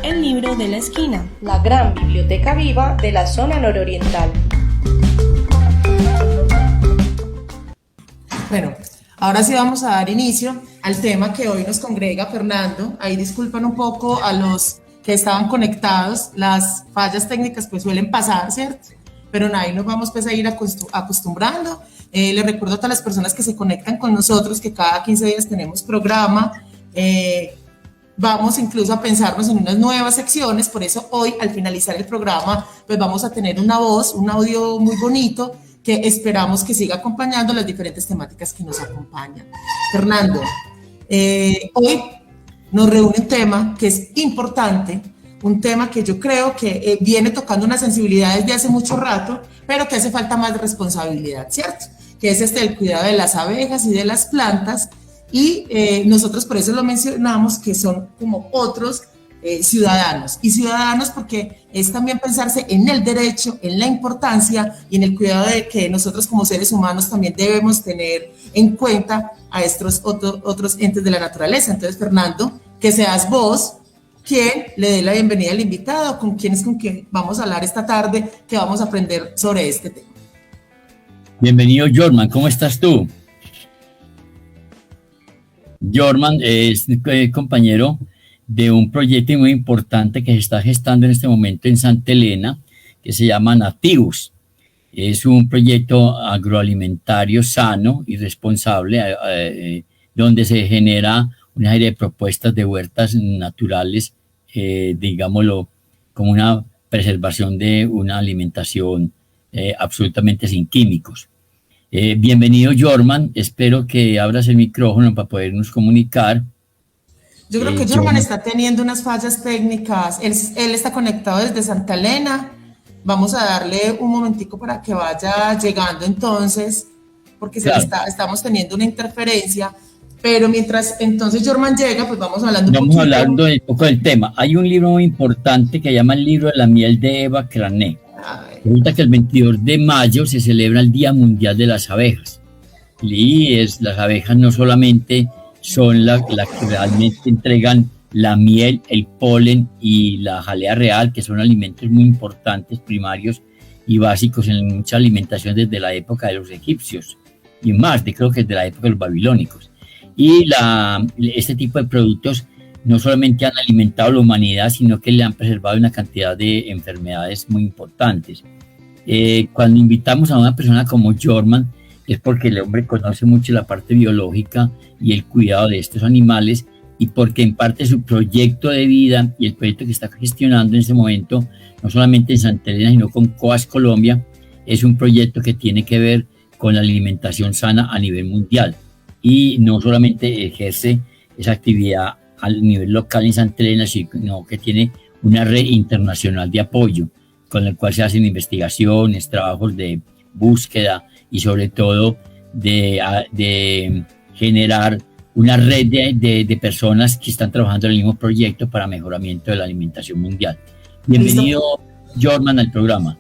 El libro de la esquina, la gran biblioteca viva de la zona nororiental. Bueno, ahora sí vamos a dar inicio al tema que hoy nos congrega Fernando. Ahí disculpan un poco a los que estaban conectados, las fallas técnicas pues suelen pasar, ¿cierto? Pero ahí nos vamos pues a ir acostumbrando. Les recuerdo a todas las personas que se conectan con nosotros que cada 15 días tenemos programa. Vamos incluso a pensarnos en unas nuevas secciones, por eso hoy al finalizar el programa pues vamos a tener una voz, un audio muy bonito que esperamos que siga acompañando las diferentes temáticas que nos acompañan. Fernando, hoy nos reúne un tema que es importante, un tema que yo creo que viene tocando una sensibilidad desde hace mucho rato, pero que hace falta más responsabilidad, ¿cierto? Que es el cuidado de las abejas y de las plantas, y nosotros por eso lo mencionamos, que son como otros ciudadanos, y ciudadanos porque es también pensarse en el derecho, en la importancia y en el cuidado de que nosotros como seres humanos también debemos tener en cuenta a estos otros entes de la naturaleza. Entonces, Fernando, que seas vos quien le dé la bienvenida al invitado, con quien vamos a hablar esta tarde, que vamos a aprender sobre este tema. Bienvenido, Jorman, ¿cómo estás tú? Jorman es compañero de un proyecto muy importante que se está gestando en este momento en Santa Elena, que se llama Nativus. Es un proyecto agroalimentario sano y responsable, donde se genera una serie de propuestas de huertas naturales, digámoslo, como una preservación de una alimentación absolutamente sin químicos. Bienvenido, Jorman. Espero que abras el micrófono para podernos comunicar. Yo creo que Jorman está teniendo unas fallas técnicas. Él está conectado desde Santa Elena. Vamos a darle un momentico para que vaya llegando entonces, porque claro, estamos teniendo una interferencia. Pero mientras entonces Jorman llega, pues vamos hablando un poquito. Vamos hablando un poco del tema. Hay un libro muy importante que se llama El libro de la miel de Eva Crané. Resulta que el 22 de mayo se celebra el Día Mundial de las Abejas. Y las abejas no solamente son las que realmente entregan la miel, el polen y la jalea real, que son alimentos muy importantes, primarios y básicos en mucha alimentación desde la época de los egipcios y más, creo que desde la época de los babilónicos. Y este tipo de productos no solamente han alimentado a la humanidad, sino que le han preservado una cantidad de enfermedades muy importantes. Cuando invitamos a una persona como Jorman, es porque el hombre conoce mucho la parte biológica y el cuidado de estos animales, y porque en parte su proyecto de vida y el proyecto que está gestionando en este momento, no solamente en Santa Elena, sino con COAS Colombia, es un proyecto que tiene que ver con la alimentación sana a nivel mundial. Y no solamente ejerce esa actividad al nivel local en Santa Elena, sino que tiene una red internacional de apoyo, con el cual se hacen investigaciones, trabajos de búsqueda y sobre todo de generar una red de personas que están trabajando en el mismo proyecto para mejoramiento de la alimentación mundial. Bienvenido, Jorman, al programa.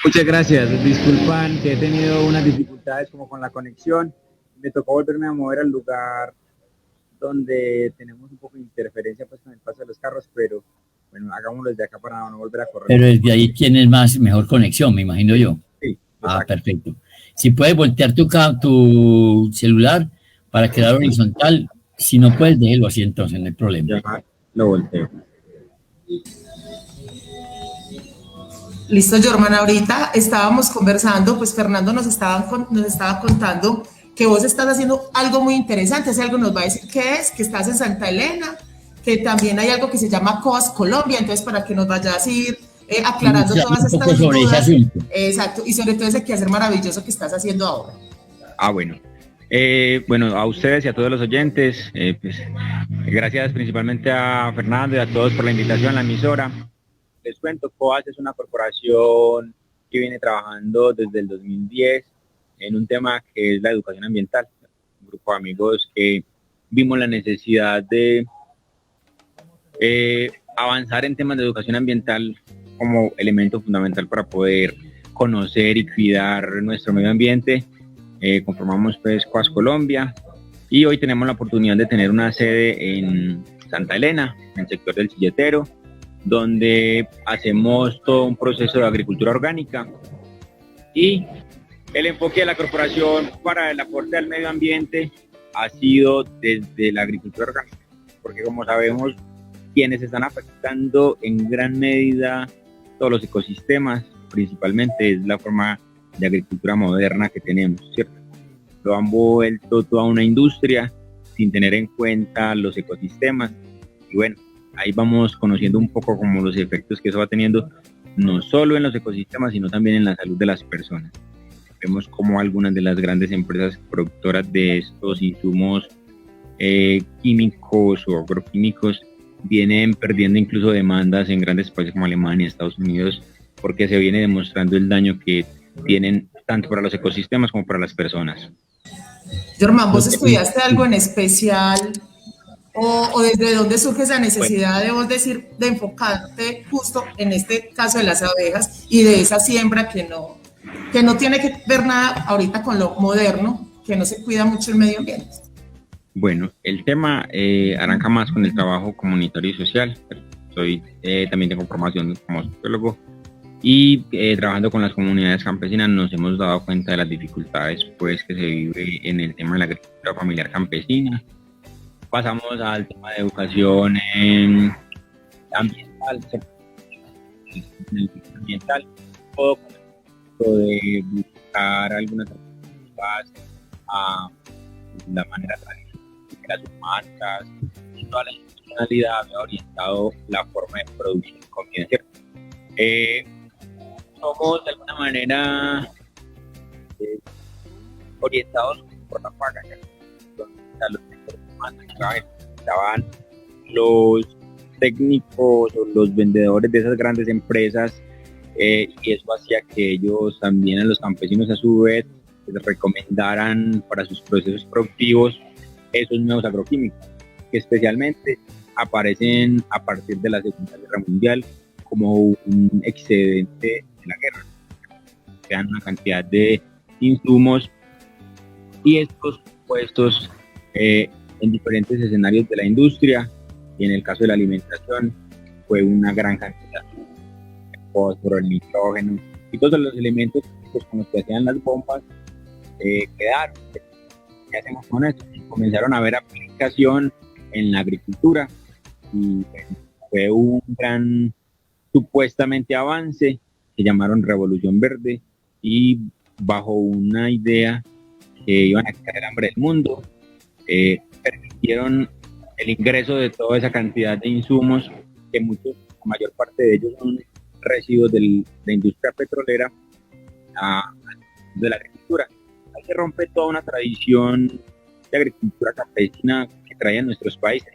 Muchas gracias. Disculpan que he tenido unas dificultades como con la conexión. Me tocó volverme a mover al lugar donde tenemos un poco de interferencia pues con el paso de los carros, pero bueno, hagámoslo desde acá para no volver a correr. Pero desde ahí tienes mejor conexión, me imagino yo. Sí. Perfecto. Si puedes voltear tu celular para quedar horizontal, si no puedes, déjelo así entonces, no hay problema. Ya lo volteo. Listo, Jorman. Ahorita estábamos conversando, pues Fernando nos estaba contando que vos estás haciendo algo muy interesante. Ese algo nos va a decir qué es, que estás en Santa Elena, que también hay algo que se llama COAS Colombia, entonces para que nos vayas a ir aclarando todas estas dudas. Exacto, y sobre todo ese quehacer maravilloso que estás haciendo ahora. Bueno. Bueno, a ustedes y a todos los oyentes, pues, gracias principalmente a Fernando y a todos por la invitación a la emisora. Les cuento, COAS es una corporación que viene trabajando desde el 2010 en un tema que es la educación ambiental. Un grupo de amigos que vimos la necesidad de avanzar en temas de educación ambiental como elemento fundamental para poder conocer y cuidar nuestro medio ambiente. Conformamos pues COAS Colombia y hoy tenemos la oportunidad de tener una sede en Santa Elena, en el sector del Silletero, donde hacemos todo un proceso de agricultura orgánica, y el enfoque de la corporación para el aporte al medio ambiente ha sido desde la agricultura orgánica, porque como sabemos, quienes están afectando en gran medida todos los ecosistemas, principalmente es la forma de agricultura moderna que tenemos, ¿cierto? Lo han vuelto toda una industria sin tener en cuenta los ecosistemas, y bueno, ahí vamos conociendo un poco como los efectos que eso va teniendo, no solo en los ecosistemas, sino también en la salud de las personas. Vemos como algunas de las grandes empresas productoras de estos insumos químicos o agroquímicos vienen perdiendo incluso demandas en grandes países como Alemania, Estados Unidos, porque se viene demostrando el daño que tienen tanto para los ecosistemas como para las personas. Germán, ¿vos estudiaste algo en especial o desde dónde surge esa necesidad de vos decir, de enfocarte justo en este caso de las abejas y de esa siembra que no tiene que ver nada ahorita con lo moderno, que no se cuida mucho el medio ambiente? Bueno, el tema arranca más con el trabajo comunitario y social. También tengo formación como sociólogo, y trabajando con las comunidades campesinas nos hemos dado cuenta de las dificultades pues, que se vive en el tema de la agricultura familiar campesina. Pasamos al tema de educación ambiental, todo con el propósito de buscar algunas alternativas a la manera tradicional de las humanas, y toda la institucionalidad ha orientado la forma de producción de comida, ¿cierto? Somos de alguna manera orientados por la paga, estaban los técnicos o los vendedores de esas grandes empresas, y eso hacía que ellos también a los campesinos a su vez les recomendaran para sus procesos productivos esos nuevos agroquímicos que especialmente aparecen a partir de la Segunda Guerra Mundial como un excedente de la guerra. Crean una cantidad de insumos y estos puestos en diferentes escenarios de la industria, y en el caso de la alimentación fue una gran cantidad. El fósforo, el nitrógeno y todos los elementos pues, con los que hacían las bombas quedaron. ¿Qué hacemos con esto? Comenzaron a haber aplicación en la agricultura y fue un gran supuestamente avance que llamaron Revolución Verde, y bajo una idea que iban a quitar el hambre del mundo, permitieron el ingreso de toda esa cantidad de insumos que la mayor parte de ellos son residuos de la industria petrolera de la agricultura. Ahí se rompe toda una tradición de agricultura campesina que traían nuestros países,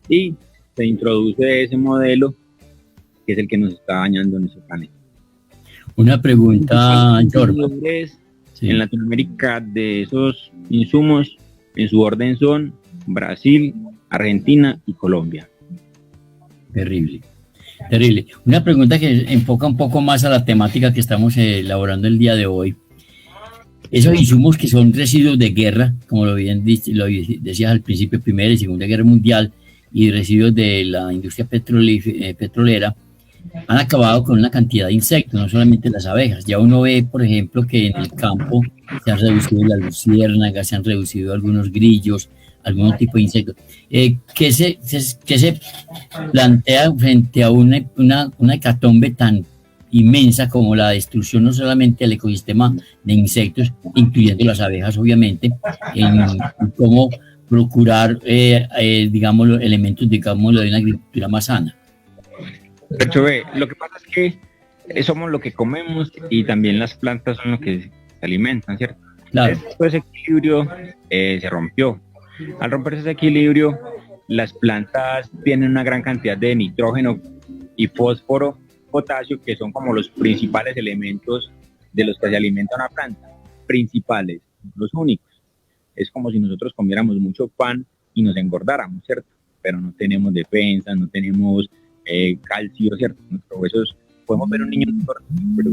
y se introduce ese modelo que es el que nos está dañando en nuestro planeta. Una pregunta, Jorge. En Latinoamérica de esos insumos, en su orden son Brasil, Argentina y Colombia. Terrible. Una pregunta que enfoca un poco más a la temática que estamos elaborando el día de hoy. Esos insumos que son residuos de guerra, como lo decías al principio, Primera y Segunda Guerra Mundial, y residuos de la industria petrolera, han acabado con una cantidad de insectos, no solamente las abejas. Ya uno ve, por ejemplo, que en el campo se han reducido las luciérnagas, se han reducido algunos grillos, algún tipo de insectos. ¿Qué se plantea frente a una hecatombe tan inmensa como la destrucción no solamente del ecosistema de insectos, incluyendo las abejas, obviamente, en cómo procurar, digamos, los elementos, digamos, de una agricultura más sana? Pero lo que pasa es que somos lo que comemos y también las plantas son lo que se alimentan, ¿cierto? Claro. Ese equilibrio se rompió. Al romperse ese equilibrio, las plantas tienen una gran cantidad de nitrógeno y fósforo, potasio, que son como los principales elementos de los que se alimenta una planta. Principales, los únicos. Es como si nosotros comiéramos mucho pan y nos engordáramos, ¿cierto? Pero no tenemos defensa, no tenemos calcio, ¿cierto? Nuestros huesos, podemos ver un niño pero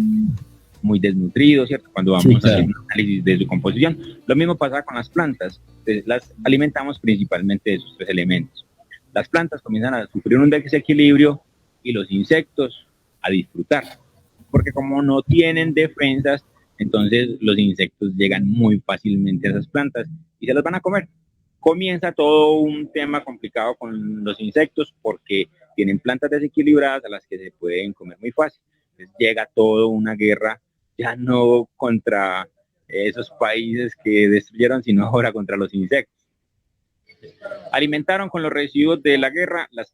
muy desnutrido, ¿cierto? Cuando vamos a hacer un análisis de su composición. Lo mismo pasa con las plantas. Entonces, las alimentamos principalmente de esos tres elementos. las plantas comienzan a sufrir un desequilibrio y los insectos a disfrutar, porque como no tienen defensas, entonces los insectos llegan muy fácilmente a esas plantas y se las van a comer. Comienza todo un tema complicado con los insectos porque tienen plantas desequilibradas a las que se pueden comer muy fácil. Entonces llega toda una guerra, ya no contra esos países que destruyeron, sino ahora contra los insectos. Alimentaron con los residuos de la guerra las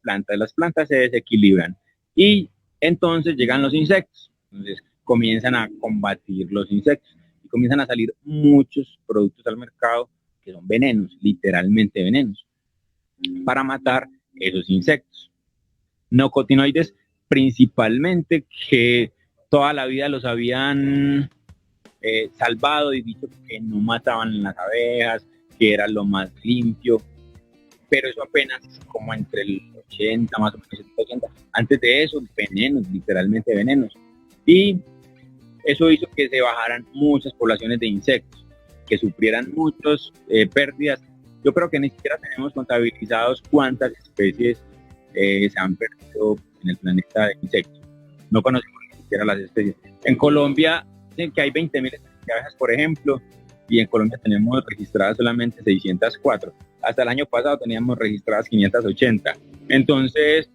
plantas se desequilibran y entonces llegan los insectos. Entonces comienzan a combatir los insectos y comienzan a salir muchos productos al mercado que son venenos, literalmente venenos, para matar esos insectos. Neocotinoides principalmente, que toda la vida los habían salvado y dicho que no mataban las abejas, que era lo más limpio, pero eso apenas como entre el 80, más o menos 80. Antes de eso, venenos, literalmente venenos. Y eso hizo que se bajaran muchas poblaciones de insectos, que sufrieran muchas pérdidas. Yo creo que ni siquiera tenemos contabilizados cuántas especies se han perdido en el planeta de insectos. No conocemos ni siquiera las especies. En Colombia dicen que hay 20.000 especies de abejas, por ejemplo, y en Colombia tenemos registradas solamente 604. Hasta el año pasado teníamos registradas 580. Entonces,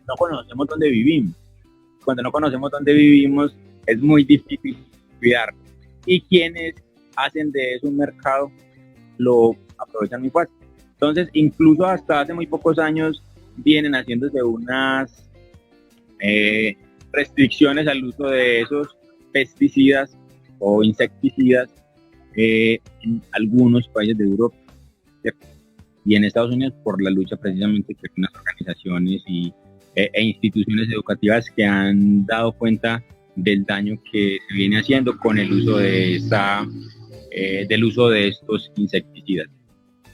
no conocemos dónde vivimos. Cuando no conocemos dónde vivimos, es muy difícil cuidar. Y quienes hacen de eso un mercado, lo aprovechan muy fácil. Entonces, incluso hasta hace muy pocos años, vienen haciéndose unas restricciones al uso de esos pesticidas o insecticidas en algunos países de Europa, ¿cierto? Y en Estados Unidos por la lucha precisamente que hay unas organizaciones e instituciones educativas que han dado cuenta del daño que se viene haciendo con el uso de del uso de estos insecticidas,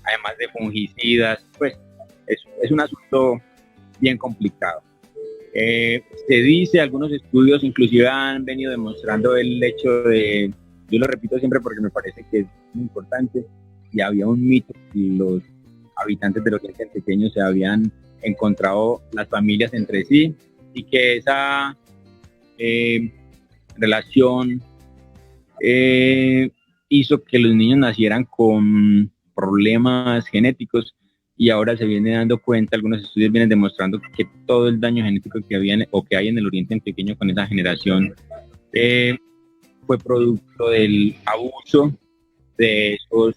además de fungicidas. Pues es un asunto bien complicado. Se dice, algunos estudios inclusive han venido demostrando el hecho de, yo lo repito siempre porque me parece que es muy importante, y había un mito que los habitantes del oriente antioqueño se habían encontrado las familias entre sí y que esa relación hizo que los niños nacieran con problemas genéticos, y ahora se viene dando cuenta, algunos estudios vienen demostrando que todo el daño genético que había o que hay en el oriente antioqueño con esa generación fue producto del abuso de esos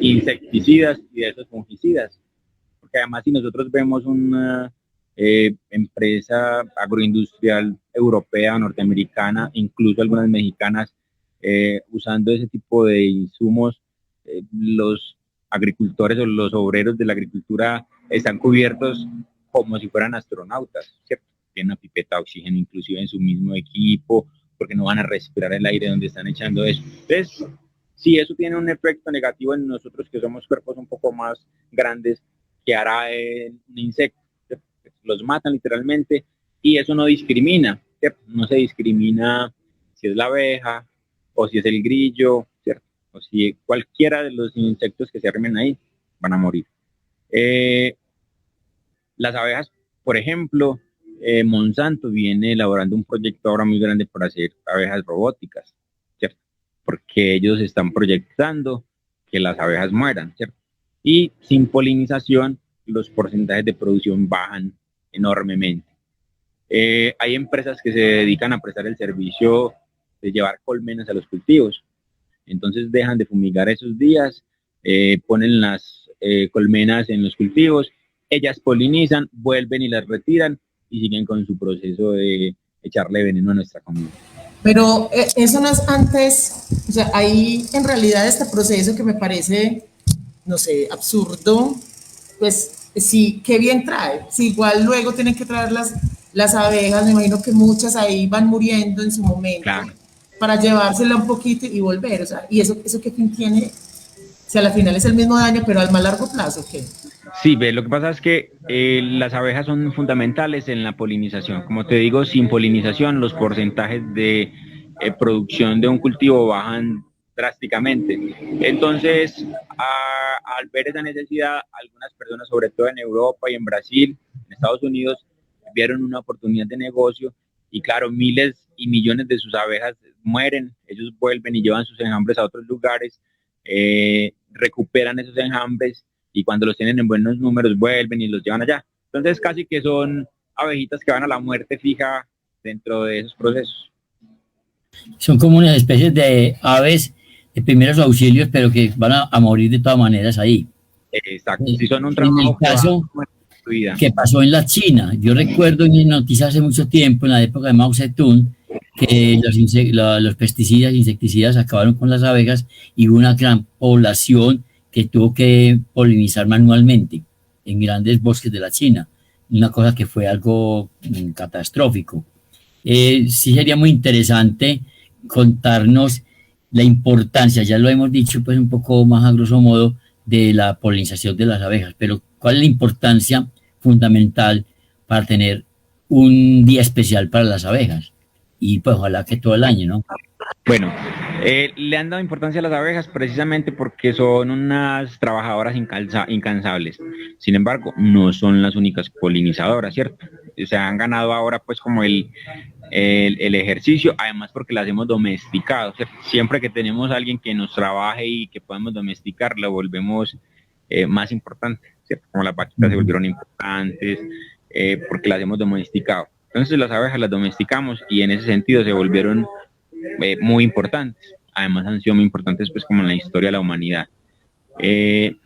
insecticidas y de esos fungicidas. Porque además, si nosotros vemos una empresa agroindustrial europea, norteamericana, incluso algunas mexicanas, usando ese tipo de insumos, los agricultores o los obreros de la agricultura están cubiertos como si fueran astronautas, ¿cierto? Tienen una pipeta de oxígeno inclusive en su mismo equipo, porque no van a respirar el aire donde están echando eso. Entonces, sí, eso tiene un efecto negativo en nosotros que somos cuerpos un poco más grandes, que hará un insecto, ¿cierto? Los matan literalmente, y eso no discrimina, ¿cierto? No se discrimina si es la abeja o si es el grillo, ¿cierto? O si cualquiera de los insectos que se arrimen ahí van a morir. Las abejas, por ejemplo, Monsanto viene elaborando un proyecto ahora muy grande para hacer abejas robóticas, ¿cierto? Porque ellos están proyectando que las abejas mueran, ¿cierto? Y sin polinización, los porcentajes de producción bajan enormemente. Hay empresas que se dedican a prestar el servicio de llevar colmenas a los cultivos. Entonces dejan de fumigar esos días, ponen las colmenas en los cultivos, ellas polinizan, vuelven y las retiran y siguen con su proceso de echarle veneno a nuestra comida. Pero eso no es antes, o sea, hay en realidad este proceso que me parece, no sé, absurdo, pues sí, qué bien trae. Si igual luego tienen que traer las abejas, me imagino que muchas ahí van muriendo en su momento. Claro. Para llevársela un poquito y volver, o sea, ¿y eso qué fin tiene? O sea, al final es el mismo daño, pero al más largo plazo, ¿qué? Sí, lo que pasa es que las abejas son fundamentales en la polinización. Como te digo, sin polinización los porcentajes de producción de un cultivo bajan drásticamente. Entonces, al ver esa necesidad, algunas personas, sobre todo en Europa y en Brasil, en Estados Unidos, vieron una oportunidad de negocio y claro, miles y millones de sus abejas mueren, ellos vuelven y llevan sus enjambres a otros lugares, recuperan esos enjambres y cuando los tienen en buenos números vuelven y los llevan allá. Entonces casi que son abejitas que van a la muerte fija dentro de esos procesos. Son como unas especies de aves de primeros auxilios, pero que van a morir de todas maneras ahí. Exacto, si son un En trabajo el caso tu vida. que pasó en la China, yo recuerdo en noticias hace mucho tiempo, en la época de Mao Zedong, que los pesticidas, insecticidas acabaron con las abejas y hubo una gran población que tuvo que polinizar manualmente en grandes bosques de la China, una cosa que fue algo catastrófico. Sí sería muy interesante contarnos la importancia, ya lo hemos dicho pues un poco más a grosso modo, de la polinización de las abejas, pero ¿cuál es la importancia fundamental para tener un día especial para las abejas? Y pues ojalá que todo el año, ¿no? Bueno, le han dado importancia a las abejas precisamente porque son unas trabajadoras incansables. Sin embargo, no son las únicas polinizadoras, ¿cierto? Se han ganado ahora pues como el ejercicio, además porque las hemos domesticado, ¿cierto? Siempre que tenemos a alguien que nos trabaje y que podemos domesticar, lo volvemos más importante, ¿cierto? Como las vaquitas se volvieron importantes porque las hemos domesticado. Entonces las abejas las domesticamos y en ese sentido se volvieron muy importantes. Además han sido muy importantes pues como en la historia de la humanidad.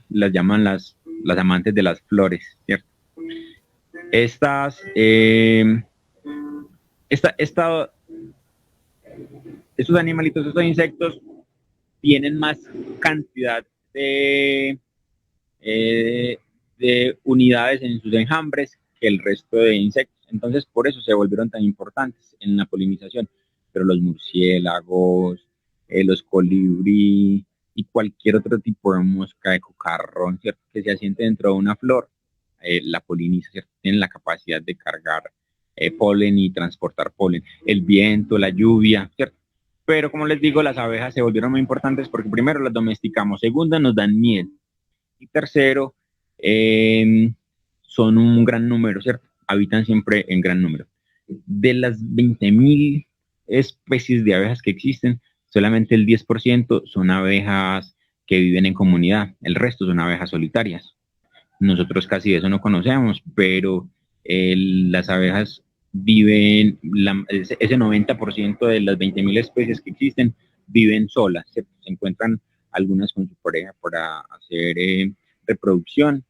Las llaman las amantes de las flores, ¿cierto? Estos animalitos, estos insectos tienen más cantidad de unidades en sus enjambres que el resto de insectos. Entonces, por eso se volvieron tan importantes en la polinización. Pero los murciélagos, los colibrí y cualquier otro tipo de mosca, de cucarrón, ¿cierto? Que se asiente dentro de una flor, la poliniza, ¿cierto? Tienen la capacidad de cargar polen y transportar polen. El viento, la lluvia, ¿cierto? Pero como les digo, las abejas se volvieron muy importantes porque primero las domesticamos, segunda nos dan miel y tercero son un gran número, ¿cierto? Habitan siempre en gran número. De las 20.000 especies de abejas que existen, solamente el 10% son abejas que viven en comunidad, el resto son abejas solitarias. Nosotros casi de eso no conocemos, pero las abejas viven, ese 90% de las 20.000 especies que existen viven solas, se encuentran algunas con su pareja para hacer reproducción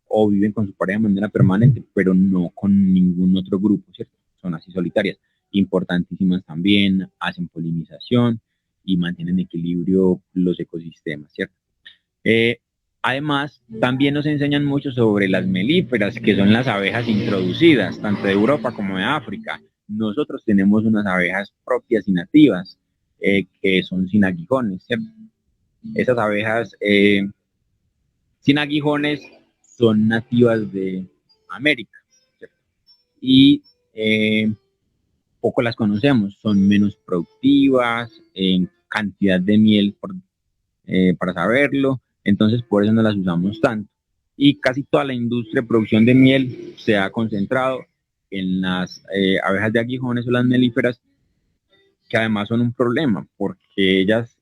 o viven con su pareja de manera permanente, pero no con ningún otro grupo, ¿cierto? Son así solitarias, importantísimas también, hacen polinización y mantienen en equilibrio los ecosistemas, ¿cierto? Además, también nos enseñan mucho sobre las melíferas, que son las abejas introducidas, tanto de Europa como de África. Nosotros tenemos unas abejas propias y nativas, que son sin aguijones, ¿cierto? Esas abejas sin aguijones son nativas de América, ¿cierto? Y poco las conocemos, son menos productivas en cantidad de miel, para saberlo, entonces por eso no las usamos tanto. Y casi toda la industria de producción de miel se ha concentrado en las abejas de aguijones o las melíferas, que además son un problema porque ellas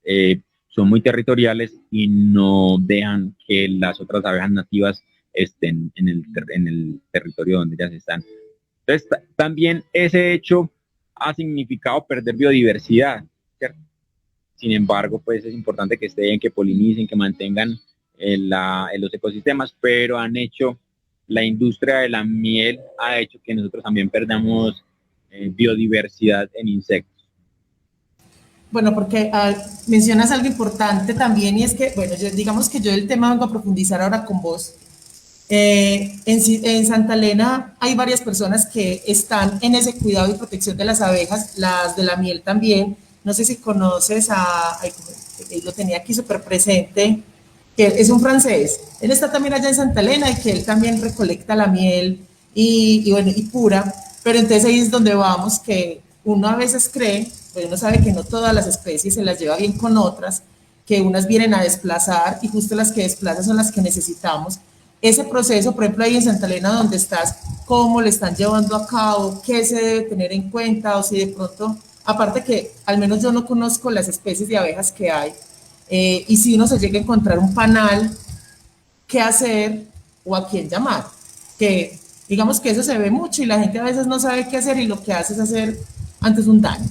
son muy territoriales y no dejan que las otras abejas nativas estén en el territorio donde ellas están. Entonces también ese hecho ha significado perder biodiversidad, ¿cierto? Sin embargo, pues es importante que estén, que polinicen, que mantengan los ecosistemas, pero la industria de la miel ha hecho que nosotros también perdamos biodiversidad en insectos. Bueno, porque mencionas algo importante también y es que, bueno, digamos que yo del tema vengo a profundizar ahora con vos. En Santa Elena hay varias personas que están en ese cuidado y protección de las abejas, las de la miel también. No sé si conoces lo tenía aquí súper presente, que es un francés. Él está también allá en Santa Elena y que él también recolecta la miel y pura, pero entonces ahí es donde vamos, que uno a veces cree, pues uno sabe que no todas las especies se las lleva bien con otras, que unas vienen a desplazar y justo las que desplazan son las que necesitamos. Ese proceso, por ejemplo, ahí en Santa Elena donde estás, ¿cómo le están llevando a cabo? ¿Qué se debe tener en cuenta? O si de pronto, aparte que al menos yo no conozco las especies de abejas que hay, y si uno se llega a encontrar un panal, ¿qué hacer o a quién llamar? Que digamos que eso se ve mucho y la gente a veces no sabe qué hacer y lo que hace es hacer antes un daño.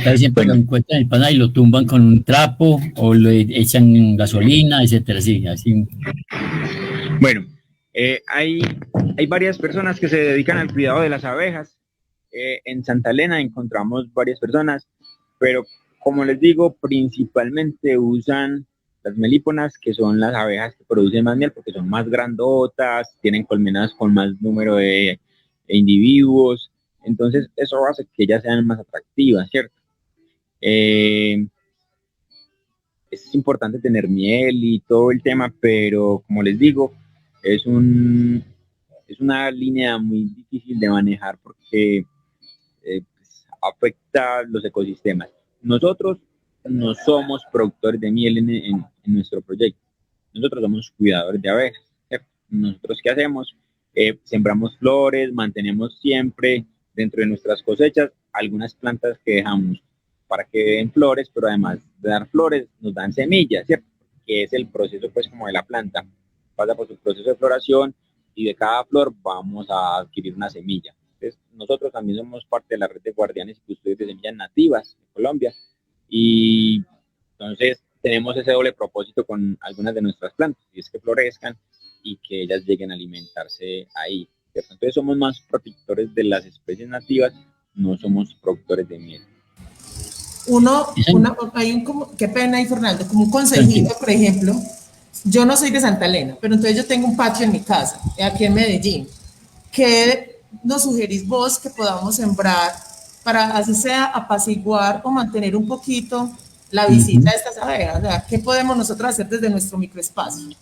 Casi siempre lo Bueno, encuentran el pana y lo tumban con un trapo o le echan gasolina, etcétera, así. bueno, hay, hay varias personas que se dedican al cuidado de las abejas. En Santa Elena encontramos varias personas, pero como les digo, principalmente usan las melíponas, que son las abejas que producen más miel porque son más grandotas, tienen colmenas con más número de individuos, entonces eso hace que ellas sean más atractivas, ¿cierto? Eh, es importante tener miel y todo el tema, pero como les digo, es un, es una línea muy difícil de manejar porque pues, afecta los ecosistemas. Nosotros no somos productores de miel en nuestro proyecto, nosotros somos cuidadores de abejas, ¿cierto? Nosotros qué hacemos, sembramos flores, mantenemos siempre dentro de nuestras cosechas algunas plantas que dejamos para que den flores, pero además de dar flores nos dan semillas, ¿cierto? Que es el proceso pues como de la planta, pasa por su proceso de floración y de cada flor vamos a adquirir una semilla. Entonces, nosotros también somos parte de la red de guardianes y custodios de semillas nativas de Colombia y entonces tenemos ese doble propósito con algunas de nuestras plantas, y es que florezcan y que ellas lleguen a alimentarse ahí, ¿cierto? Entonces somos más protectores de las especies nativas, no somos productores de miel. Hay qué pena ahí, Fernando, como un consejito, por ejemplo, yo no soy de Santa Elena, pero entonces yo tengo un patio en mi casa, aquí en Medellín. ¿Qué nos sugerís vos que podamos sembrar para así sea apaciguar o mantener un poquito la visita de estas abejas? O sea, ¿qué podemos nosotros hacer desde nuestro microespacio?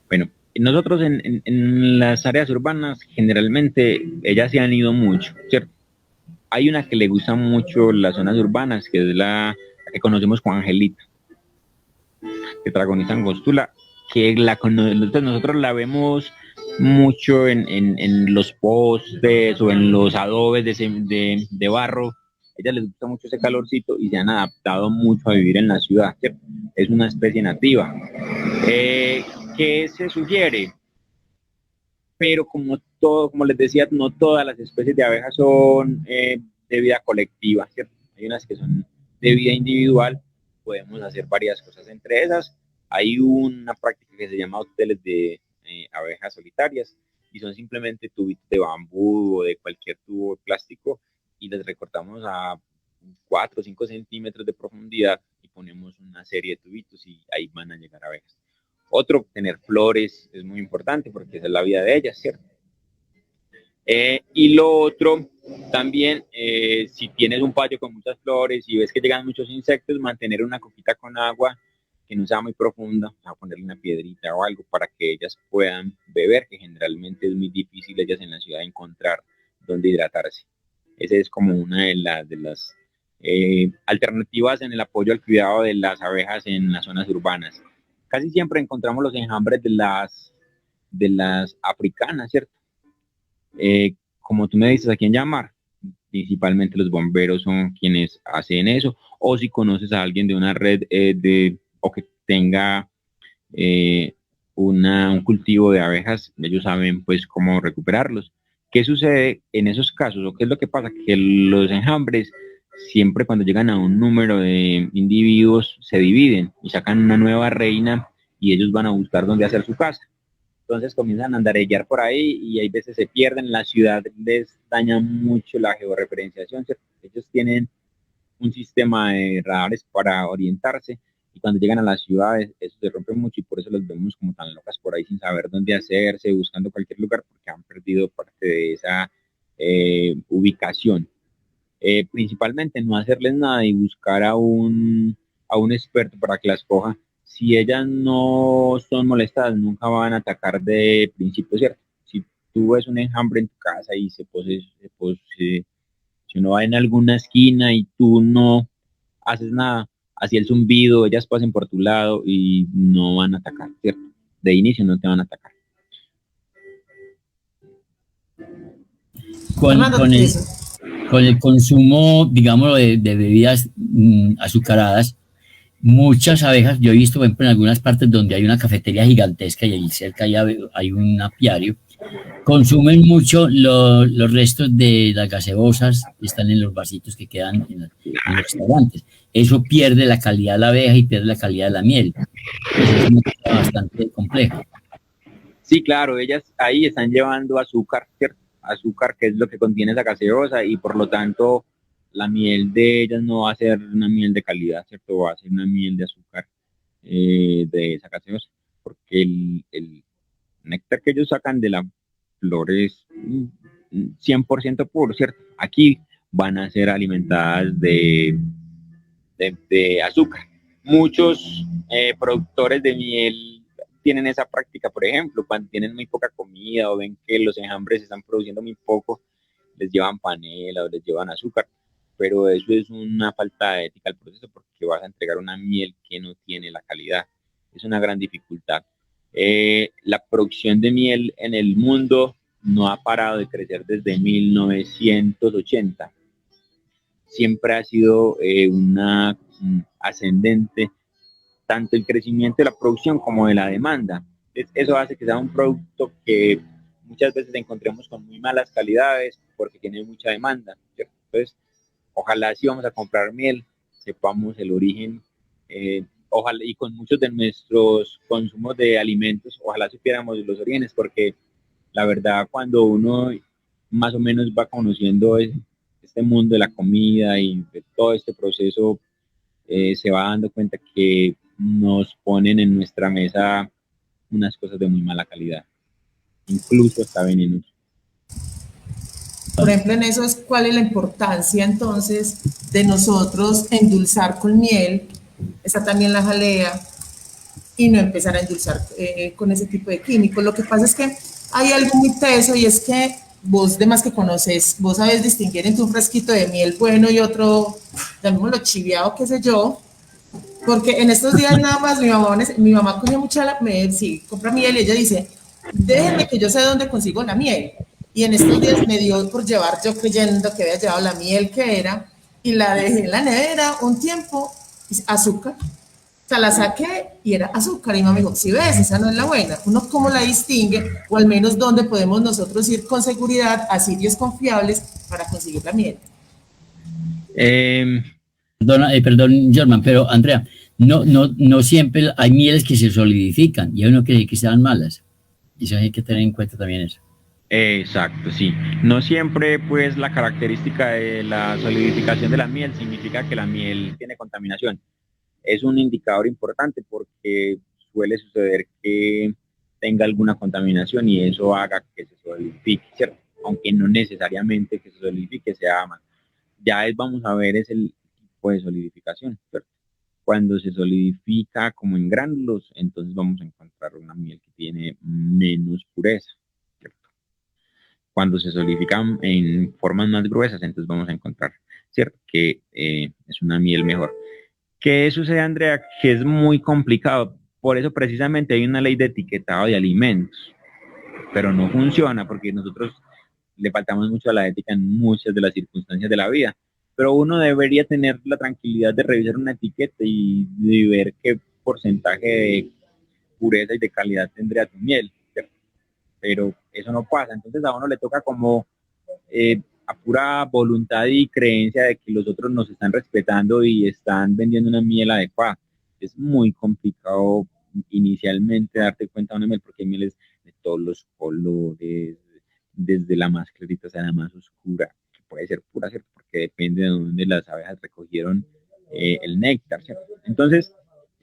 Bueno, nosotros en las áreas urbanas generalmente ellas se han ido mucho, ¿cierto? Hay una que le gusta mucho las zonas urbanas, que es la que conocemos como Angelita, Tetragonista angostula, que nosotros la vemos mucho en los postes o en los adobes de barro. A ellas les gusta mucho ese calorcito y se han adaptado mucho a vivir en la ciudad, ¿cierto? Es una especie nativa. ¿Qué se sugiere? Pero como todo, como les decía, no todas las especies de abejas son de vida colectiva, ¿cierto? Hay unas que son de vida individual, podemos hacer varias cosas. Entre esas, hay una práctica que se llama hoteles de abejas solitarias, y son simplemente tubitos de bambú o de cualquier tubo de plástico, y les recortamos a 4 o 5 centímetros de profundidad y ponemos una serie de tubitos y ahí van a llegar abejas. Otro, tener flores es muy importante porque esa es la vida de ellas, ¿cierto? Y lo otro, también, si tienes un patio con muchas flores y ves que llegan muchos insectos, mantener una coquita con agua que no sea muy profunda, a ponerle una piedrita o algo para que ellas puedan beber, que generalmente es muy difícil ellas en la ciudad encontrar dónde hidratarse. Esa es como una de las alternativas en el apoyo al cuidado de las abejas en las zonas urbanas. Casi siempre encontramos los enjambres de las africanas, ¿cierto? Como tú me dices, ¿a quién llamar? Principalmente los bomberos son quienes hacen eso, o si conoces a alguien de una red o que tenga un cultivo de abejas, ellos saben pues cómo recuperarlos. ¿Qué sucede en esos casos o qué es lo que pasa? Que los enjambres siempre cuando llegan a un número de individuos se dividen y sacan una nueva reina y ellos van a buscar dónde hacer su casa. Entonces comienzan a andarellar por ahí y hay veces se pierden. La ciudad les daña mucho la georreferenciación, ¿cierto? Ellos tienen un sistema de radares para orientarse y cuando llegan a las ciudades eso se rompe mucho y por eso los vemos como tan locas por ahí sin saber dónde hacerse, buscando cualquier lugar porque han perdido parte de esa ubicación. Principalmente no hacerles nada y buscar a un experto para que las coja. Si ellas no son molestadas, nunca van a atacar de principio, ¿cierto? Si tú ves un enjambre en tu casa y si uno va en alguna esquina y tú no haces nada, así el zumbido, ellas pasen por tu lado y no van a atacar, ¿cierto? De inicio no te van a atacar. Con el consumo, digamos, de bebidas azucaradas, muchas abejas, yo he visto, por ejemplo, en algunas partes donde hay una cafetería gigantesca y ahí cerca hay un apiario, consumen mucho los restos de las gaseosas que están en los vasitos que quedan en los restaurantes. Eso pierde la calidad de la abeja y pierde la calidad de la miel. Eso es una cosa bastante compleja. Sí, claro, ellas ahí están llevando azúcar, ¿cierto? Azúcar, que es lo que contiene esa gaseosa, y por lo tanto la miel de ellas no va a ser una miel de calidad, ¿cierto? Va a ser una miel de azúcar de esa gaseosa, porque el néctar que ellos sacan de la flor es 100% puro, ¿cierto? Aquí van a ser alimentadas de azúcar. Muchos productores de miel tienen esa práctica, por ejemplo, cuando tienen muy poca comida o ven que los enjambres están produciendo muy poco, les llevan panela o les llevan azúcar, pero eso es una falta de ética al proceso porque vas a entregar una miel que no tiene la calidad. Es una gran dificultad. La producción de miel en el mundo no ha parado de crecer desde 1980. Siempre ha sido una ascendente tanto el crecimiento de la producción como de la demanda. Eso hace que sea un producto que muchas veces encontremos con muy malas calidades porque tiene mucha demanda, ¿cierto? Entonces, ojalá si vamos a comprar miel, sepamos el origen, ojalá, y con muchos de nuestros consumos de alimentos, ojalá supiéramos los orígenes, porque la verdad cuando uno más o menos va conociendo este mundo de la comida y de todo este proceso, se va dando cuenta que nos ponen en nuestra mesa unas cosas de muy mala calidad, incluso hasta venenos. Por ejemplo, en eso es cuál es la importancia entonces de nosotros endulzar con miel, está también la jalea, y no empezar a endulzar con ese tipo de químicos. Lo que pasa es que hay algo muy teso y es que vos, de más que conoces, vos sabés distinguir entre un frasquito de miel bueno y otro, llamémoslo chiviado, qué sé yo, porque en estos días nada más mi mamá coge mucha sí, compra miel y ella dice, déjenme que yo sé dónde consigo la miel. Y en estos días me dio por llevar, yo creyendo que había llevado la miel que era, y la dejé en la nevera un tiempo, azúcar. O sea, la saqué y era azúcar. Y mi mamá me dijo, si ves, esa no es la buena. Uno cómo la distingue, o al menos dónde podemos nosotros ir con seguridad a sitios confiables para conseguir la miel. Perdón, Germán, pero Andrea, no siempre hay mieles que se solidifican y hay uno que sean malas. Y eso hay que tener en cuenta también eso. Exacto, sí. No siempre, pues, la característica de la solidificación de la miel significa que la miel tiene contaminación. Es un indicador importante porque suele suceder que tenga alguna contaminación y eso haga que se solidifique, ¿cierto? Aunque no necesariamente que se solidifique sea mal. Ya vamos a ver es el tipo de solidificación, ¿cierto? Cuando se solidifica como en gránulos, entonces vamos a encontrar una miel que tiene menos pureza, ¿cierto? Cuando se solidifican en formas más gruesas, entonces vamos a encontrar, ¿cierto? Que es una miel mejor. ¿Qué sucede, Andrea? Que es muy complicado. Por eso precisamente hay una ley de etiquetado de alimentos, pero no funciona porque nosotros le faltamos mucho a la ética en muchas de las circunstancias de la vida. Pero uno debería tener la tranquilidad de revisar una etiqueta y de ver qué porcentaje de pureza y de calidad tendría tu miel, ¿cierto? Pero eso no pasa. Entonces a uno le toca como a pura voluntad y creencia de que los otros nos están respetando y están vendiendo una miel adecuada. Es muy complicado inicialmente darte cuenta de una miel porque hay mieles de todos los colores, desde la más clarita hasta la más oscura, que puede ser pura, ¿cierto? Porque depende de dónde las abejas recogieron el néctar, ¿cierto? Entonces,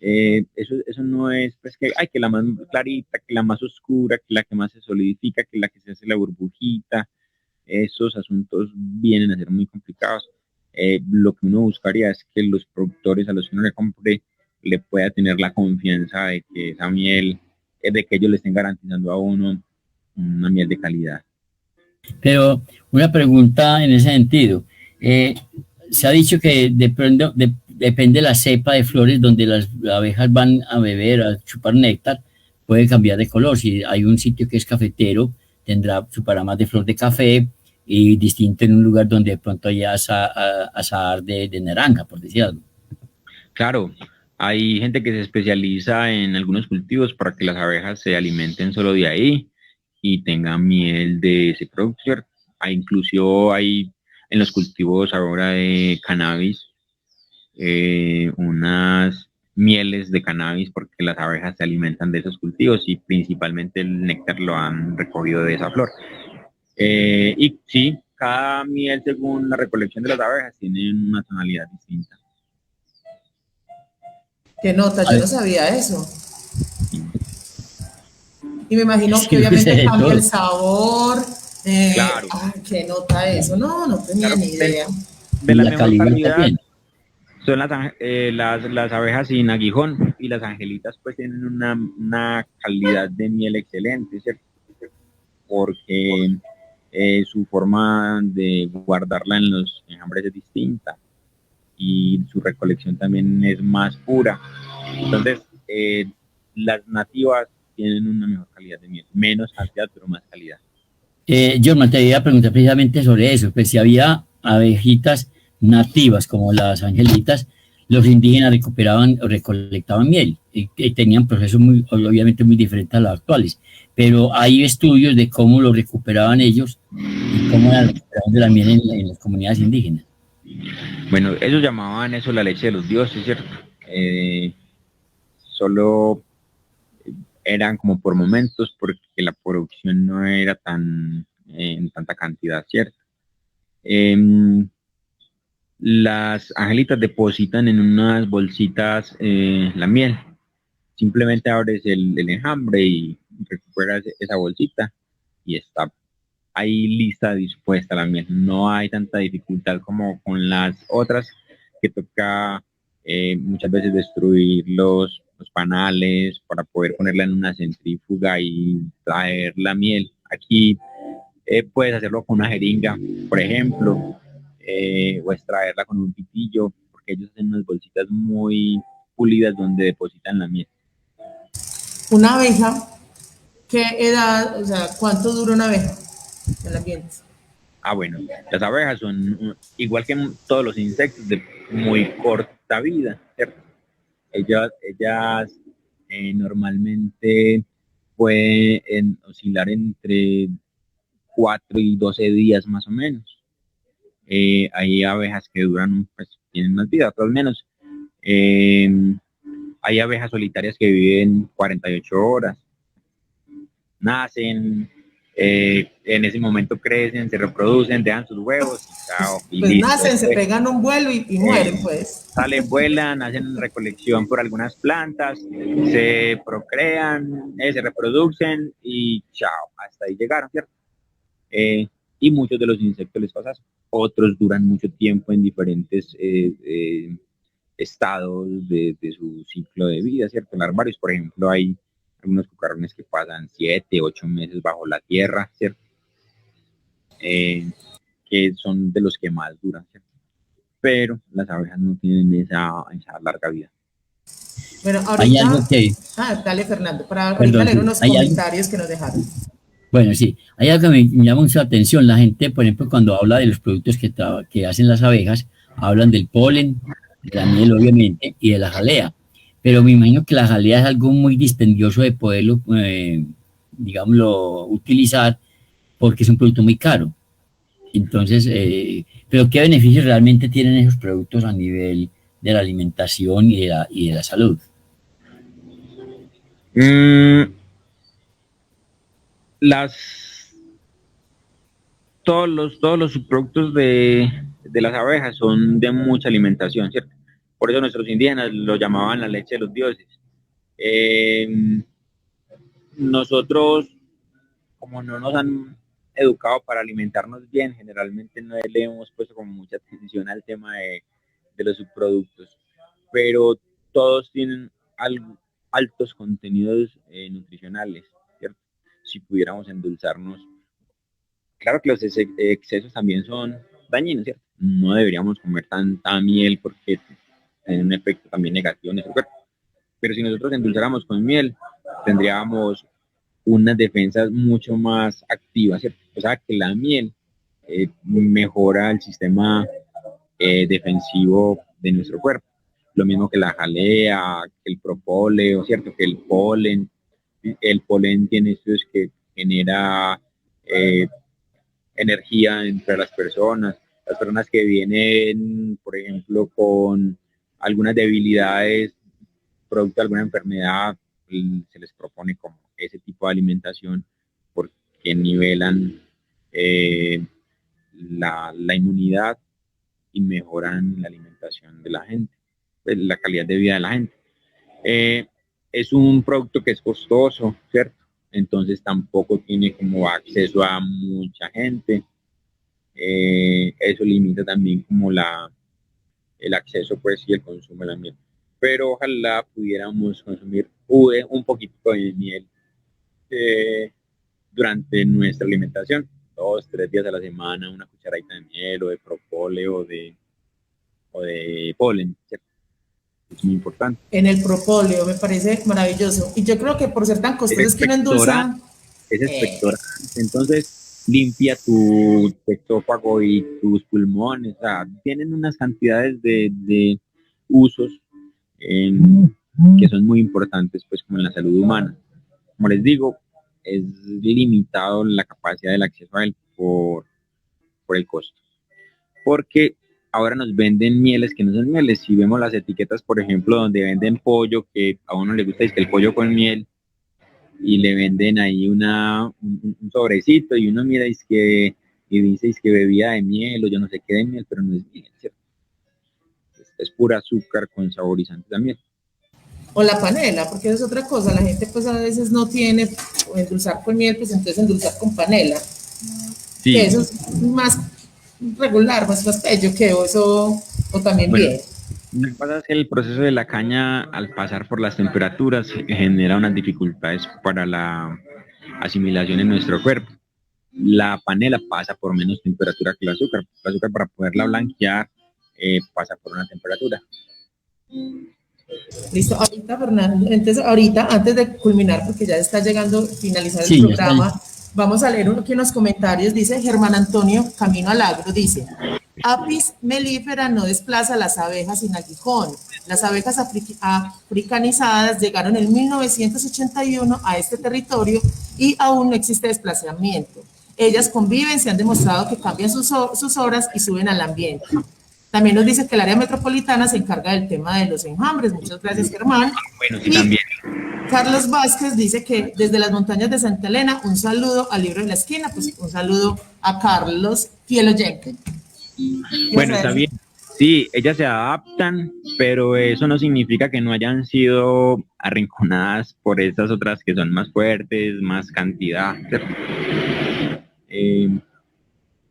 eso no es, pues, que la más clarita, que la más oscura, que la que más se solidifica, que la que se hace la burbujita. Esos asuntos vienen a ser muy complicados. Lo que uno buscaría es que los productores a los que uno le compre le pueda tener la confianza de que esa miel, de que ellos le estén garantizando a uno una miel de calidad. Pero una pregunta en ese sentido. Se ha dicho que depende de la cepa de flores donde las abejas van a beber, a chupar néctar, puede cambiar de color. Si hay un sitio que es cafetero, chupará más de flor de café y distinto en un lugar donde de pronto haya azahar de naranja, por decir algo. Claro, hay gente que se especializa en algunos cultivos para que las abejas se alimenten solo de ahí y tengan miel de ese producto, ¿cierto? Incluso hay en los cultivos ahora de cannabis unas mieles de cannabis porque las abejas se alimentan de esos cultivos y principalmente el néctar lo han recogido de esa flor. Y sí, cada miel según la recolección de las abejas tiene una tonalidad distinta. Qué nota, yo no sabía eso. Y me imagino Sí, que obviamente de cambia todo. el sabor. Claro. Qué nota eso. No tenía Claro, ni idea. de Y la la mejor calidad calidad también. son las abejas sin aguijón y las angelitas pues tienen una calidad de miel excelente, ¿cierto? Porque su forma de guardarla en los enjambres es distinta y su recolección también es más pura. Entonces, las nativas tienen una mejor calidad de miel, menos cantidad, pero más calidad. Jorma, te iba a preguntar precisamente sobre eso, pues si había abejitas nativas como las angelitas, los indígenas recuperaban o recolectaban miel y tenían procesos muy, obviamente muy diferentes a los actuales, pero hay estudios de cómo lo recuperaban ellos y cómo era la recuperación de la miel en las comunidades indígenas. Bueno, ellos llamaban eso la leche de los dioses, ¿cierto? Solo eran como por momentos porque la producción no era tan en tanta cantidad, ¿cierto? Las angelitas depositan en unas bolsitas la miel. Simplemente abres el enjambre y recuperas esa bolsita y está ahí lista, dispuesta la miel. No hay tanta dificultad como con las otras que toca muchas veces destruir los panales para poder ponerla en una centrífuga y traer la miel. Aquí puedes hacerlo con una jeringa, por ejemplo, o extraerla con un pitillo, porque ellos hacen unas bolsitas muy pulidas donde depositan la miel. Una abeja, ¿qué edad, o sea, cuánto dura una abeja en el ambiente? Bueno, las abejas son igual que todos los insectos de muy corta vida, ¿cierto? Ellas normalmente pueden oscilar entre 4 y 12 días más o menos. Hay abejas que duran, pues tienen más vida, otras menos. Eh, Hay abejas solitarias que viven 48 horas, nacen, en ese momento crecen, se reproducen, dejan sus huevos y chao, y Pues listo. nacen, se pegan un vuelo y mueren, pues. Salen, vuelan, hacen recolección por algunas plantas, se procrean, se reproducen y chao, hasta ahí llegaron, ¿cierto? Y muchos de los insectos les pasa eso. Otros duran mucho tiempo en diferentes estados de su ciclo de vida, ¿cierto? Larvarios, por ejemplo, hay algunos cucarrones que pasan 7, 8 meses bajo la tierra, ¿cierto? Que son de los que más duran, ¿cierto? Pero las abejas no tienen esa larga vida. Bueno, Hay algo ahorita, que, dale Fernando, para ahorita perdón, leer sí, unos comentarios que nos dejaron. bueno, sí, hay algo que me llama mucha atención. La gente, por ejemplo, cuando habla de los productos que hacen las abejas, hablan del polen, de la miel, obviamente, y de la jalea. Pero me imagino que la jalea es algo muy dispendioso de poderlo, digámoslo, utilizar porque es un producto muy caro. Entonces, pero ¿qué beneficios realmente tienen esos productos a nivel de la alimentación y de la salud? Mm, las todos los subproductos de las abejas son de mucha alimentación, ¿cierto? Por eso nuestros indígenas lo llamaban la leche de los dioses. Eh, Nosotros, como no nos han educado para alimentarnos bien, generalmente no le hemos puesto como mucha atención al tema de los subproductos, pero todos tienen altos contenidos nutricionales, ¿cierto? Si pudiéramos endulzarnos. Claro que los excesos también son dañinos, ¿cierto? No deberíamos comer tanta miel porque tener un efecto también negativo en nuestro cuerpo. Pero si nosotros endulzáramos con miel, tendríamos unas defensas mucho más activas, ¿cierto? O sea que la miel mejora el sistema defensivo de nuestro cuerpo. Lo mismo que la jalea, que el propóleo, ¿cierto? Que el polen. El polen tiene estudios que genera energía entre las personas. Las personas que vienen, por ejemplo, con algunas debilidades producto de alguna enfermedad, se les propone como ese tipo de alimentación porque nivelan la inmunidad y mejoran la alimentación de la gente, la calidad de vida de la gente. Es un producto que es costoso, ¿cierto? Entonces tampoco tiene como acceso a mucha gente. Eso limita también como el acceso pues y el consumo de la miel. Pero ojalá pudiéramos consumir un poquito de miel durante nuestra alimentación, 2, 3 días a la semana, una cucharadita de miel o de propóleo o de polen, ¿cierto? Es muy importante. En el propóleo, me parece maravilloso. Y yo creo que por ser tan costoso es que no endulza. Es expectorante. Entonces limpia tu esófago y tus pulmones. O sea, tienen unas cantidades de usos que son muy importantes, pues, como en la salud humana. Como les digo, es limitado la capacidad del acceso a él por el costo. Porque ahora nos venden mieles que no son mieles. Si vemos las etiquetas, por ejemplo, donde venden pollo, que a uno le gusta, es que el pollo con miel, y le venden ahí un sobrecito, y uno mira y dice que bebida de miel o yo no sé qué de miel, pero no es miel, ¿cierto? Es pura azúcar con saborizante también. O la panela, porque eso es otra cosa. La gente pues a veces no tiene endulzar con miel, pues entonces endulzar con panela. Sí. Que eso es más regular, más bello que eso, o también bueno, bien. Lo que pasa es que el proceso de la caña, al pasar por las temperaturas, genera unas dificultades para la asimilación en nuestro cuerpo. La panela pasa por menos temperatura que el azúcar. El azúcar, para poderla blanquear, pasa por una temperatura. Listo, ahorita Fernando, entonces ahorita antes de culminar, porque ya está llegando, finalizar el programa, vamos a leer aquí unos comentarios. Dice Germán Antonio Camino al Agro, dice: Apis mellifera no desplaza las abejas sin aguijón. Las abejas africanizadas llegaron en 1981 a este territorio y aún no existe desplazamiento. Ellas conviven, se han demostrado que cambian sus horas y suben al ambiente. También nos dice que el área metropolitana se encarga del tema de los enjambres. Muchas gracias, Germán. Bueno, sí, también. Carlos Vázquez dice que desde las montañas de Santa Elena, un saludo al libro de la esquina. Pues un saludo a Carlos, fiel oyente. Bueno, está bien. Sí, ellas se adaptan, pero eso no significa que no hayan sido arrinconadas por estas otras que son más fuertes, más cantidad, ¿cierto?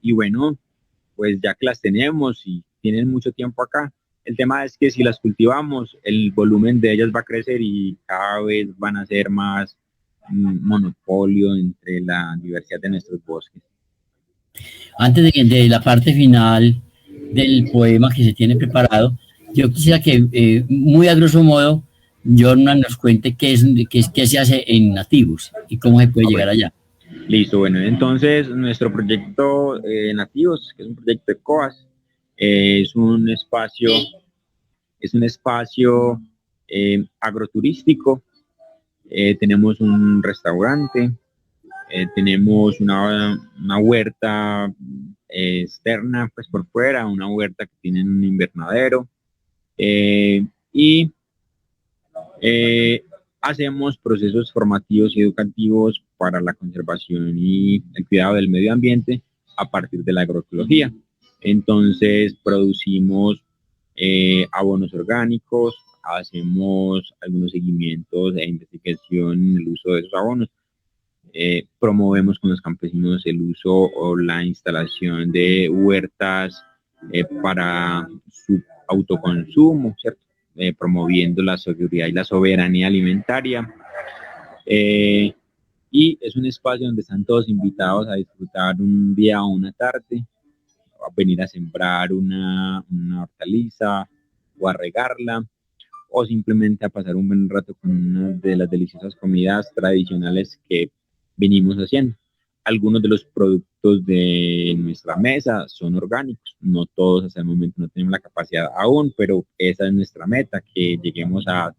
Y bueno, pues ya que las tenemos y tienen mucho tiempo acá, el tema es que si las cultivamos, el volumen de ellas va a crecer y cada vez van a ser más monopolio entre la diversidad de nuestros bosques. Antes de la parte final del poema que se tiene preparado, yo quisiera que, muy a grosso modo, Jordan nos cuente qué se hace en Nativos y cómo se puede llegar allá. Listo, bueno, entonces nuestro proyecto Nativos, que es un proyecto de COAS, es un espacio agroturístico. Tenemos un restaurante, tenemos una huerta externa, pues por fuera, una huerta que tiene un invernadero, y hacemos procesos formativos y educativos para la conservación y el cuidado del medio ambiente a partir de la agroecología. Entonces producimos abonos orgánicos, hacemos algunos seguimientos e investigación en el uso de esos abonos. Promovemos con los campesinos el uso o la instalación de huertas para su autoconsumo, ¿cierto? Promoviendo la seguridad y la soberanía alimentaria. Y es un espacio donde están todos invitados a disfrutar un día o una tarde, a venir a sembrar una hortaliza o a regarla, o simplemente a pasar un buen rato con una de las deliciosas comidas tradicionales que venimos haciendo. Algunos de los productos de nuestra mesa son orgánicos, no todos hasta el momento no tenemos la capacidad aún, pero esa es nuestra meta, que lleguemos a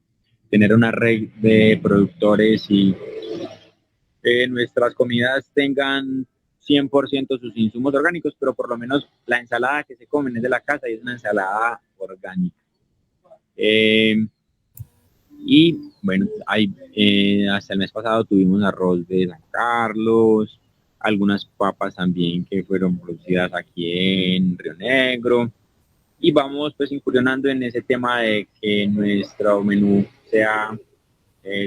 tener una red de productores y nuestras comidas tengan 100% sus insumos orgánicos, pero por lo menos la ensalada que se comen es de la casa y es una ensalada orgánica. Y bueno, hasta el mes pasado tuvimos arroz de San Carlos, algunas papas también que fueron producidas aquí en Río Negro, y vamos pues incursionando en ese tema de que nuestro menú sea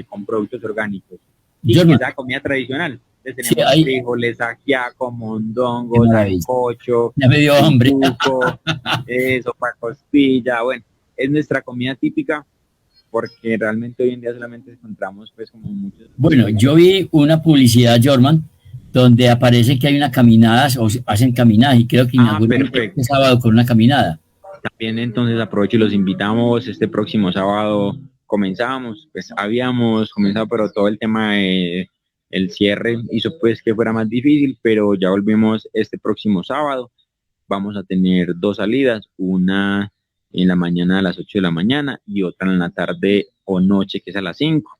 con productos orgánicos y que sea comida tradicional. Entonces, tenemos frijoles, ajiaco, mondongo, sancocho, ya me dio hambre, sopa costilla. Bueno, es nuestra comida típica, porque realmente hoy en día solamente encontramos pues como muchos. Bueno, yo vi una publicidad, Jorman, donde aparece que hay una caminada, o hacen caminadas, y creo que inauguran este sábado con una caminada. También entonces aprovecho y los invitamos. Este próximo sábado comenzamos, pues habíamos comenzado, pero todo el tema de el cierre hizo pues que fuera más difícil, pero ya volvemos este próximo sábado. Vamos a tener 2 salidas, una en la mañana a las 8 de la mañana y otra en la tarde o noche, que es a las 5.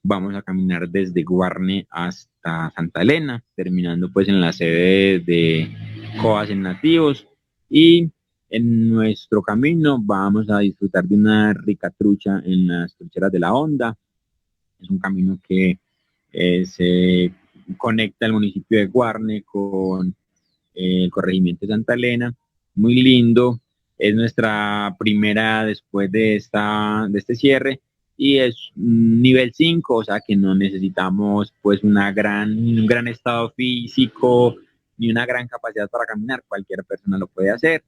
Vamos a caminar desde Guarne hasta Santa Elena, terminando pues en la sede de COAS en Nativos, y en nuestro camino vamos a disfrutar de una rica trucha en las trucheras de la Honda. Es un camino que se conecta el municipio de Guarne con el corregimiento de Santa Elena. Muy lindo, es nuestra primera después de este cierre, y es nivel 5, o sea que no necesitamos pues un gran estado físico ni una gran capacidad para caminar, cualquier persona lo puede hacer.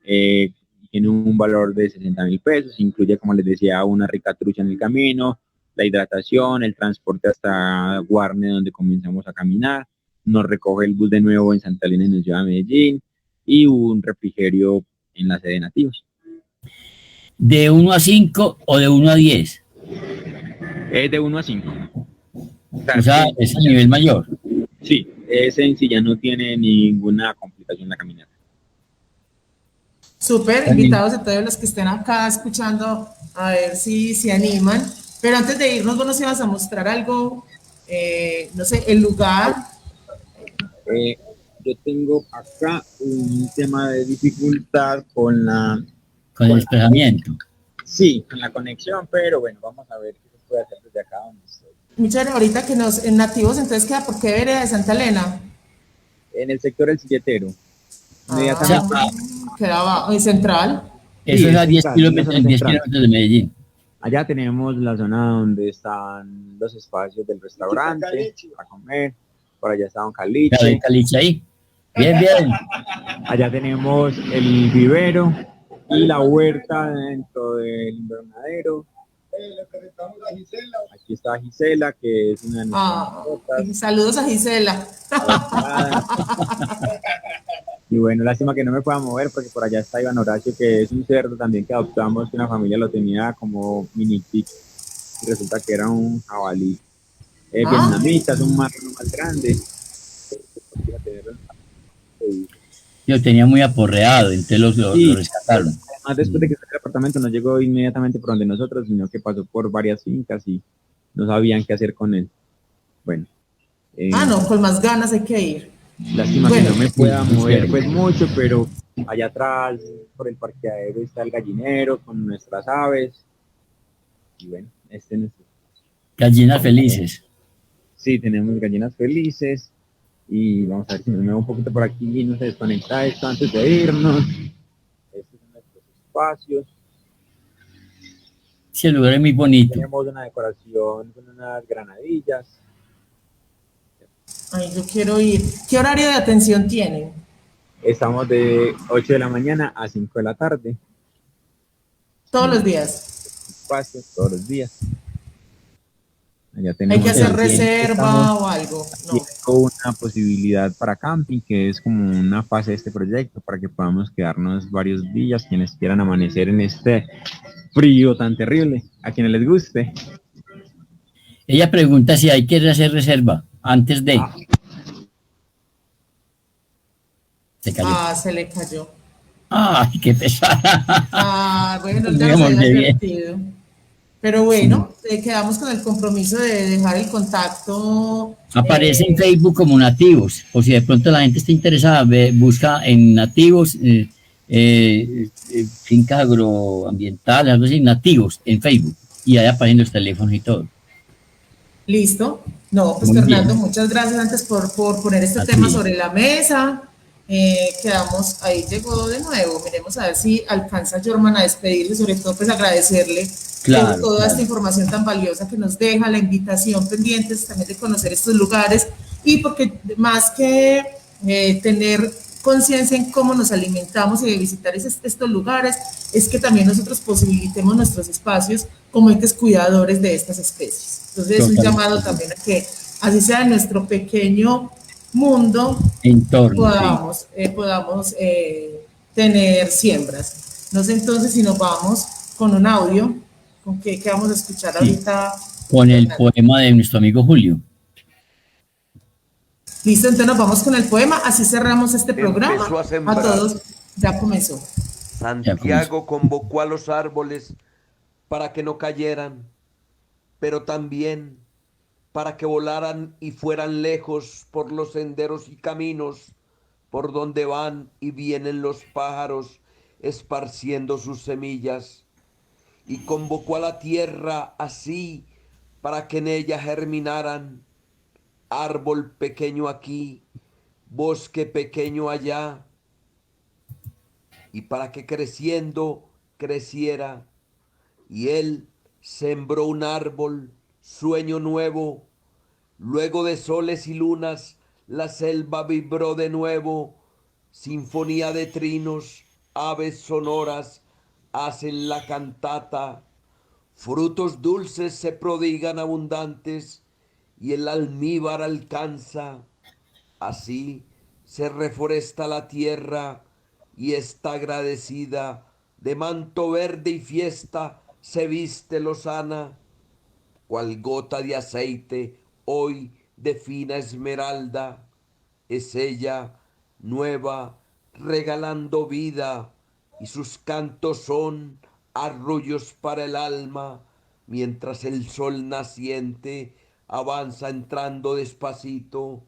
Tiene un valor de 60,000 pesos, incluye, como les decía, una rica trucha en el camino, la hidratación, el transporte hasta Guarne, donde comenzamos a caminar, nos recoge el bus de nuevo en Santa Elena y nos lleva a Medellín, y un refrigerio en la sede de Nativos. ¿De 1 a 5 o de 1 a 10? Es de 1 a 5. O sea, es a nivel mayor. Sí, ese en sí ya no tiene ninguna complicación en la caminata. Súper, invitados a todos los que estén acá escuchando, a ver si se animan. Pero antes de irnos, vos nos ibas a mostrar algo, no sé, el lugar. Yo tengo acá un tema de dificultad con el desplazamiento. Sí, con la conexión, pero bueno, vamos a ver qué se puede hacer desde acá donde estoy. Muchas gracias. Ahorita que en Nativos, entonces queda por qué vereda de Santa Elena. En el sector del Silletero. Quedaba en Central. Eso es a 10 kilómetros de Medellín. Allá tenemos la zona donde están los espacios del restaurante para comer. Por allá está un caliche. ¿Hay caliche ahí? Bien, bien. Allá tenemos el vivero y la huerta dentro del invernadero. Aquí está Gisela, que es una de nuestras mascotas. Saludos a Gisela. Y bueno, lástima que no me pueda mover, porque por allá está Iván Horacio, que es un cerdo también que adoptamos, que una familia lo tenía como mini pig, y resulta que era un jabalí vietnamita, es un marrón más grande. Yo tenía muy aporreado, entonces lo rescataron. Además, después de que el apartamento no llegó inmediatamente por donde nosotros, sino que pasó por varias fincas y no sabían qué hacer con él. Bueno. No, con más ganas hay que ir. Lástima que no me pueda mover pues mucho, pero allá atrás, por el parqueadero, está el gallinero con nuestras aves. Y bueno, este es nuestro. Gallinas felices. Sí, tenemos gallinas felices. Y vamos a ver si me muevo un poquito por aquí y no se desconecta esto antes de irnos. Estos son nuestros espacios. Sí, el lugar es muy bonito. Tenemos una decoración con unas granadillas. Ay, yo quiero ir. ¿Qué horario de atención tienen? Estamos de 8 de la mañana a 5 de la tarde. ¿Todos los días? Espacios, todos los días. Allá ¿Hay que tenemos hacer también, reserva o algo? No. haciendo una posibilidad para camping, que es como una fase de este proyecto para que podamos quedarnos varios días, quienes quieran amanecer en este frío tan terrible, a quienes les guste. Ella pregunta si hay que hacer reserva antes de. Se cayó. Ah, se le cayó. Ay, qué pesada. Ah, bueno, ya nos Digamos había de bien. advertido. Pero Sí. bueno, quedamos con el compromiso de dejar el contacto. Aparece en Facebook como nativos, o si de pronto la gente está interesada, busca en nativos, fincas agroambientales, algo así, nativos en Facebook, y ahí aparecen los teléfonos y todo. Listo. No, pues Muy Fernando, bien, muchas gracias antes por poner este tema así, sobre la mesa. Quedamos, ahí llegó de nuevo. Miremos a ver si alcanza Jorman a despedirse, sobre todo pues agradecerle por claro, toda esta claro. información tan valiosa que nos deja, la invitación pendientes también de conocer estos lugares y porque más que tener conciencia en cómo nos alimentamos y de visitar estos lugares, es que también nosotros posibilitemos nuestros espacios como entes cuidadores de estas especies. Entonces es un llamado Totalmente. también a que, así sea en nuestro pequeño mundo, Entorno, sí. podamos tener siembras. No sé entonces si nos vamos con un audio, con qué vamos a escuchar Sí, ahorita, con el Fernando. poema de nuestro amigo Julio. Listo, entonces nos vamos con el poema, así cerramos este programa. Empezó a A sembrar. todos, ya comenzó. Ya comenzó. Santiago convocó a los árboles para que no cayeran, pero también para que volaran y fueran lejos por los senderos y caminos por donde van y vienen los pájaros esparciendo sus semillas. Y convocó a la tierra así para que en ella germinaran árbol pequeño aquí, bosque pequeño allá, y para que creciendo creciera. Y él sembró un árbol, sueño nuevo. Luego de soles y lunas, la selva vibró de nuevo. Sinfonía de trinos, aves sonoras hacen la cantata. Frutos dulces se prodigan abundantes y el almíbar alcanza. Así se reforesta la tierra y está agradecida. De manto verde y fiesta se viste lozana, cual gota de aceite hoy de fina esmeralda. Es ella nueva, regalando vida, y sus cantos son arrullos para el alma, mientras el sol naciente avanza entrando despacito,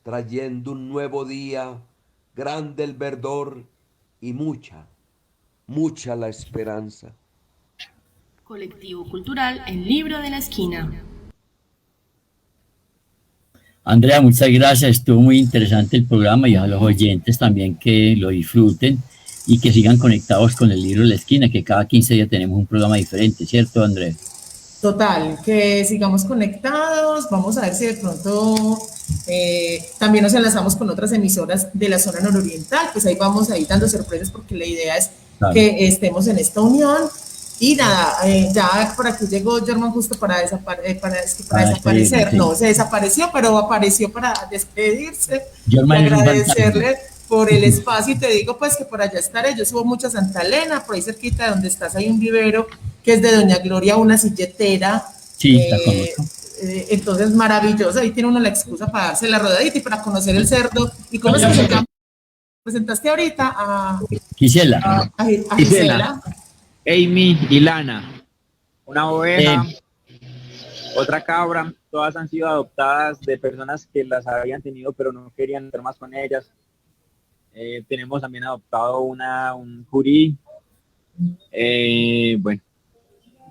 trayendo un nuevo día, grande el verdor y mucha, mucha la esperanza. Colectivo Cultural El Libro de la Esquina. Andrea, muchas gracias. Estuvo muy interesante el programa y a los oyentes también que lo disfruten y que sigan conectados con el libro de la esquina, que cada 15 días tenemos un programa diferente, ¿cierto, Andrea? Total, que sigamos conectados, vamos a ver si de pronto también nos enlazamos con otras emisoras de la zona nororiental, pues ahí vamos ahí dando sorpresas porque la idea es Claro. que estemos en esta unión. Y nada, ya por aquí llegó Germán justo para desaparecer, Sí. no, se desapareció, pero apareció para despedirse y Germán es un fantasma. agradecerle por el espacio y te digo pues que por allá estaré, yo subo mucho a Santa Elena, por ahí cerquita de donde estás hay un vivero que es de Doña Gloria, una silletera, Sí, la conozco. entonces maravilloso, ahí tiene uno la excusa para darse la rodadita y para conocer el cerdo. ¿Y cómo es que se llama? Presentaste ahorita Gisela. a Gisela. Amy y Lana, una oveja, Eh, otra cabra, todas han sido adoptadas de personas que las habían tenido pero no querían estar más con ellas. Tenemos también adoptado un jurí, bueno,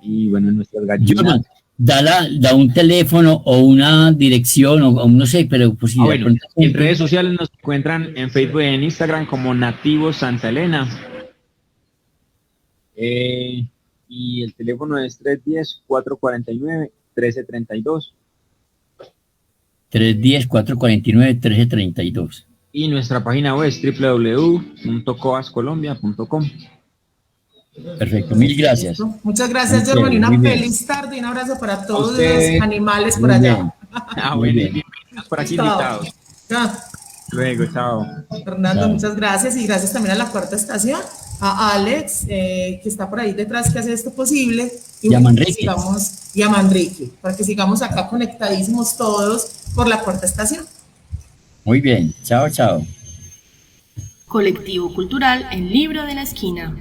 y bueno, nuestras gallinas. Germán, da un teléfono o una dirección o no sé, pero pues si de Bueno, pronto- en redes sociales nos encuentran en Facebook y en Instagram como Nativos Santa Elena. Y el teléfono es 310-449-1332. 310-449-1332. Y nuestra página web es www.coascolombia.com. Perfecto, mil gracias. Muchas gracias, Muy Germán, y bien, una muy bien. feliz tarde y un abrazo para todos usted. los animales por Muy allá. bien. Bueno, bien. bienvenidos por aquí Chao. invitados. Chao. Luego, chao. Fernando, Chao. muchas gracias y gracias también a la Cuarta Estación, a Alex, que está por ahí detrás, que hace esto posible, Y a Manrique. y a Manrique, para que sigamos acá conectadísimos todos por la Cuarta Estación. Muy bien, chao, chao. Colectivo Cultural El Libro de la Esquina.